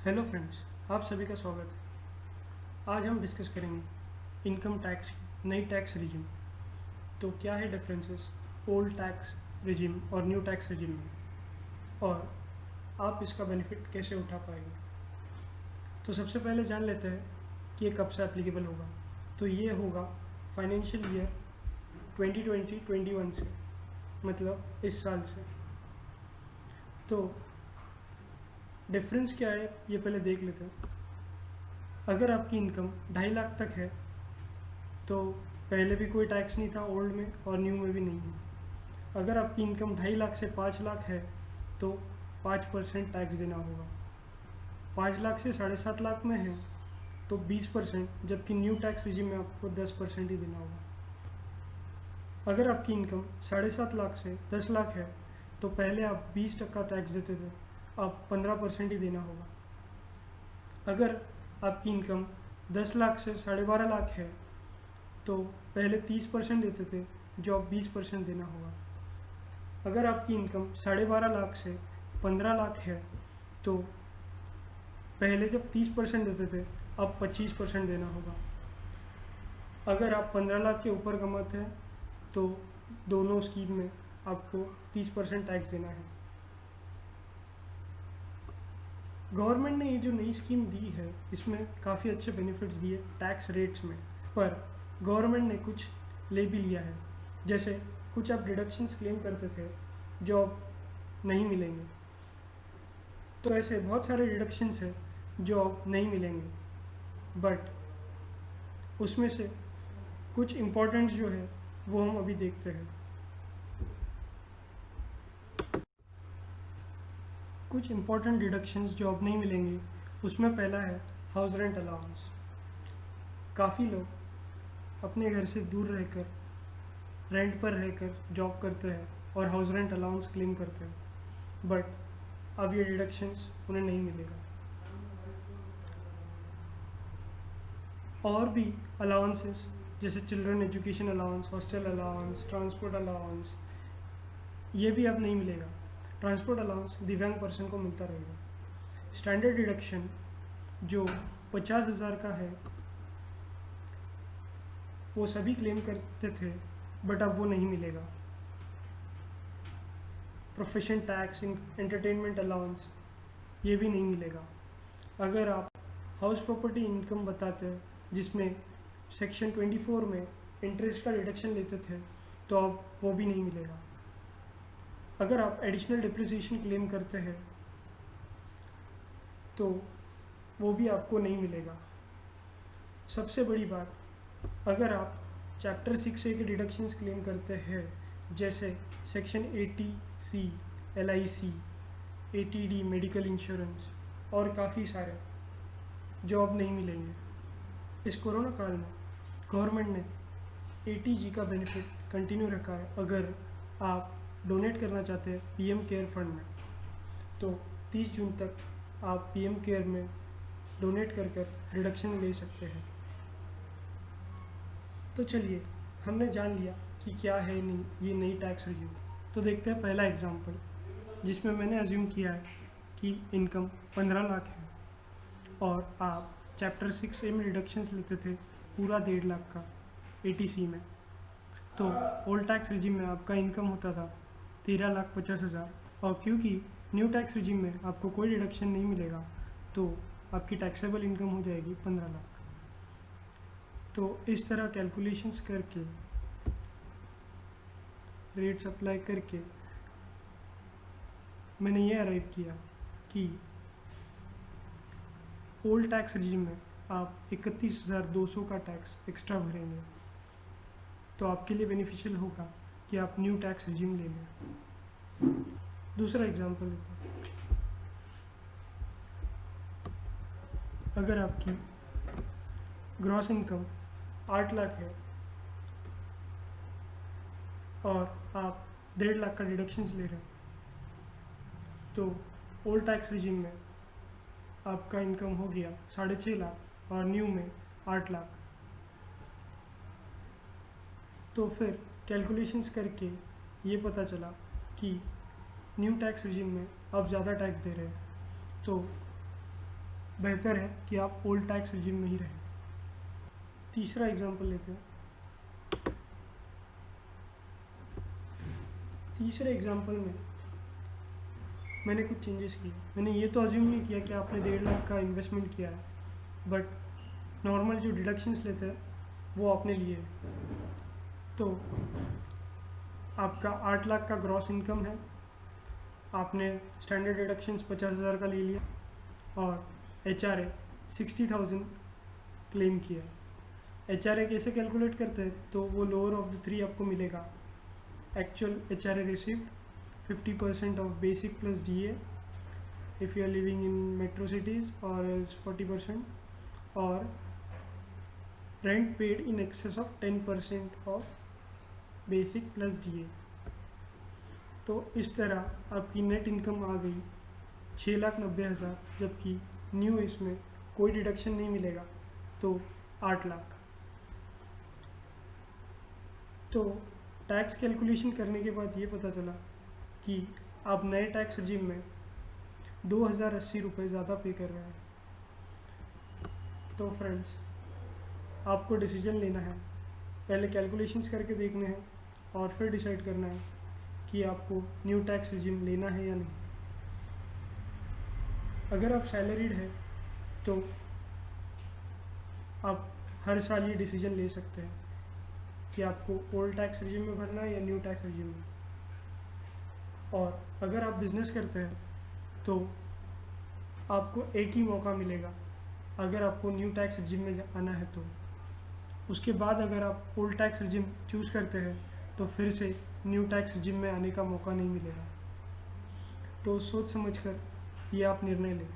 Hello friends, आप सभी का स्वागत है। आज हम डिस्कस करेंगे इनकम टैक्स की नई टैक्स रिजिम। तो क्या है डिफरेंसेस ओल्ड टैक्स रिजिम और न्यू टैक्स रिजिम में, और आप इसका बेनिफिट कैसे उठा पाएंगे। तो सबसे पहले जान लेते हैं कि ये कब से एप्लीकेबल होगा। तो ये होगा फाइनेंशियल ईयर 2020-21 से, मतलब इस साल से। तो डिफरेंस क्या है ये पहले देख लेते हैं। अगर आपकी इनकम 2.5 लाख तक है तो पहले भी कोई टैक्स नहीं था, ओल्ड में और न्यू में भी नहीं है। अगर आपकी इनकम 2.5 लाख से 5 लाख है तो 5% टैक्स देना होगा। 5 लाख से 7.5 लाख में है तो 20%, जबकि न्यू टैक्स रिजिम में आपको 10% ही देना होगा। अगर आपकी इनकम 7.5 लाख से 10 लाख है तो पहले आप 20% टैक्स देते थे, अब 15% ही देना होगा। अगर आपकी इनकम 10 लाख से 12.5 लाख है तो पहले 30% देते थे, जो अब 20% देना होगा। अगर आपकी इनकम 12.5 लाख से 15 लाख है तो पहले जब 30% देते थे, अब 25% देना होगा। अगर आप 15 लाख के ऊपर कमाते हैं तो दोनों स्कीम में आपको 30% टैक्स देना है। गवर्नमेंट ने ये जो नई स्कीम दी है इसमें काफ़ी अच्छे बेनिफिट्स दिए टैक्स रेट्स में, पर गवर्नमेंट ने कुछ ले भी लिया है। जैसे कुछ आप डिडक्शंस क्लेम करते थे जो अब नहीं मिलेंगे। तो ऐसे बहुत सारे डिडक्शंस हैं जो अब नहीं मिलेंगे, बट उसमें से कुछ इम्पोर्टेंट जो है वो हम अभी देखते हैं। कुछ इम्पोर्टेंट डिडक्शंस जो अब नहीं मिलेंगे, उसमें पहला है हाउस रेंट अलाउंस। काफ़ी लोग अपने घर से दूर रहकर रेंट पर रहकर जॉब करते हैं और हाउस रेंट अलाउंस क्लेम करते हैं, बट अब ये डिडक्शंस उन्हें नहीं मिलेगा। और भी अलाउंसेस जैसे children education allowance, hostel allowance, transport allowance, ये भी अब नहीं मिलेगा। ट्रांसपोर्ट अलाउंस दिव्यांग पर्सन को मिलता रहेगा। स्टैंडर्ड डिडक्शन जो 50,000 का है वो सभी क्लेम करते थे, बट अब वो नहीं मिलेगा। प्रोफेशन टैक्स, एंटरटेनमेंट अलाउंस, ये भी नहीं मिलेगा। अगर आप हाउस प्रॉपर्टी इनकम बताते हैं जिसमें सेक्शन 24 में इंटरेस्ट का डिडक्शन लेते थे, तो अब वो भी नहीं मिलेगा। अगर आप एडिशनल डिप्रिसिएशन क्लेम करते हैं तो वो भी आपको नहीं मिलेगा। सबसे बड़ी बात, अगर आप चैप्टर 6A के डिडक्शंस क्लेम करते हैं जैसे section 80C LIC, ATD medical insurance और काफ़ी सारे, जो अब नहीं मिलेंगे। इस कोरोना काल में गवर्नमेंट ने ATG का बेनिफिट कंटिन्यू रखा है। अगर आप डोनेट करना चाहते हैं PM केयर फंड में, तो 30 जून तक आप PM केयर में डोनेट कर रिडक्शन ले सकते हैं। तो चलिए, हमने जान लिया कि क्या है ये नई टैक्स रिव्यू। तो देखते हैं पहला एग्जांपल, जिसमें मैंने अज्यूम किया है कि इनकम 15 लाख है और आप चैप्टर 6A में रिडक्शंस लेते थे पूरा 1.5 लाख का 80C में। तो ओल्ड टैक्स रिजिम में आपका इनकम होता था 13,50,000, और क्योंकि न्यू टैक्स रिजिम में आपको कोई डिडक्शन नहीं मिलेगा तो आपकी टैक्सेबल इनकम हो जाएगी 15 लाख। तो इस तरह कैलकुलेशंस करके, रेट्स अप्लाई करके मैंने ये अराइव किया कि ओल्ड टैक्स रिजिम में आप 31,200 का टैक्स एक्स्ट्रा भरेंगे, तो आपके लिए बेनिफिशियल होगा कि आप न्यू टैक्स रिजिम ले लें। दूसरा एग्जांपल लेते हैं। अगर आपकी ग्रॉस इनकम 8 लाख है और आप 1.5 लाख का डिडक्शंस ले रहे हैं, तो ओल्ड टैक्स रिजिम में आपका इनकम हो गया 6.5 लाख और न्यू में 8 लाख। तो फिर कैलकुलेशंस करके ये पता चला कि न्यू टैक्स रिजिम में आप ज़्यादा टैक्स दे रहे हैं, तो बेहतर है कि आप ओल्ड टैक्स रिजिम में ही रहें। तीसरा एग्जांपल लेते हैं। तीसरे एग्जांपल में मैंने कुछ चेंजेस किए। मैंने ये तो अज्यूम नहीं किया कि आपने 1.5 लाख का इन्वेस्टमेंट किया है, बट नॉर्मल जो डिडक्शंस लेते हैं वो आपने लिए है। तो आपका 8 लाख का ग्रॉस इनकम है, आपने स्टैंडर्ड डिडक्शंस 50,000 का ले लिया और HRA 60,000 क्लेम किया। HRA कैसे कैलकुलेट करते हैं? तो वो लोअर ऑफ द 3 आपको मिलेगा। Actual HRA received 50% of basic plus DA if you are living in metro cities, or else 40%, or rent paid in excess of 10% of basic plus DA। तो इस तरह आपकी नेट इनकम आ गई 6,90,000, जबकि new इसमें कोई डिडक्शन नहीं मिलेगा तो 8 लाख। तो टैक्स कैलकुलेशन करने के बाद ये पता चला कि आप नए टैक्स रिजिम में 2,080 रुपये ज़्यादा पे कर रहे हैं। तो फ्रेंड्स, आपको डिसीजन लेना है, पहले कैलकुलेशंस करके देखने हैं और फिर डिसाइड करना है कि आपको न्यू टैक्स रिजिम लेना है या नहीं। अगर आप सैलरीड है तो आप हर साल ये डिसीजन ले सकते हैं कि आपको ओल्ड टैक्स रिजिम में भरना है या न्यू टैक्स रिजिम में। और अगर आप बिज़नेस करते हैं तो आपको एक ही मौका मिलेगा अगर आपको न्यू टैक्स रिजिम में आना है तो। उसके बाद अगर आप ओल्ड टैक्स रिजिम चूज़ करते हैं तो फिर से न्यू टैक्स रिजिम में आने का मौका नहीं मिलेगा। तो सोच समझ कर ये आप निर्णय लें।